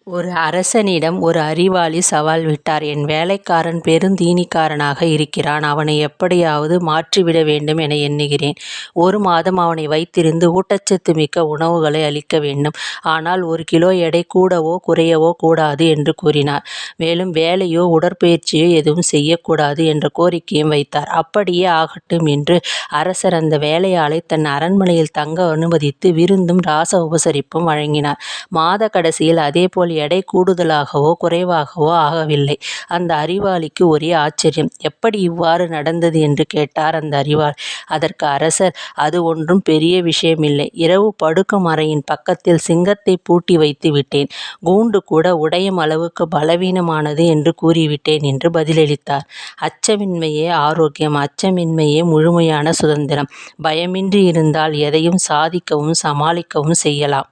ஒரு அரசனிடம் ஒரு அறிவாளி சவால் விட்டார். என் வேலைக்காரன் பெருந்தீனிக்காரனாக இருக்கிறான். அவனை எப்படியாவது மாற்றிவிட வேண்டும் என எண்ணுகிறேன். 1 மாதம் அவனை வைத்திருந்து ஊட்டச்சத்து மிக்க உணவுகளை அளிக்க வேண்டும். ஆனால் 1 கிலோ எடை கூடவோ குறையவோ கூடாது என்று கூறினார். மேலும் வேலையோ உடற்பயிற்சியோ எதுவும் செய்யக்கூடாது என்ற கோரிக்கையும் வைத்தார். அப்படியே ஆகட்டும் என்று அரசர் அந்த வேலையாளை தன் அரண்மனையில் தங்க அனுமதித்து விருந்தும் ராச உபசரிப்பும் வழங்கினார். மாத கடைசியில் அதேபோல் எடை கூடுதலாகவோ குறைவாகவோ ஆகவில்லை. அந்த அறிவாளிக்கு ஒரே ஆச்சரியம். எப்படி இவ்வாறு நடந்தது என்று கேட்டார் அந்த அறிவாளி. அதற்கு அரசர், அது ஒன்றும் பெரிய விஷயமில்லை. இரவு படுக்கும் அறையின் பக்கத்தில் சிங்கத்தை பூட்டி வைத்து விட்டேன். கூண்டு கூட உடையும் அளவுக்கு பலவீனமானது என்று கூறிவிட்டேன் என்று பதிலளித்தார். அச்சமின்மையே ஆரோக்கியம். அச்சமின்மையே முழுமையான சுதந்திரம். பயமின்றி இருந்தால் எதையும் சாதிக்கவும் சமாளிக்கவும் செய்யலாம்.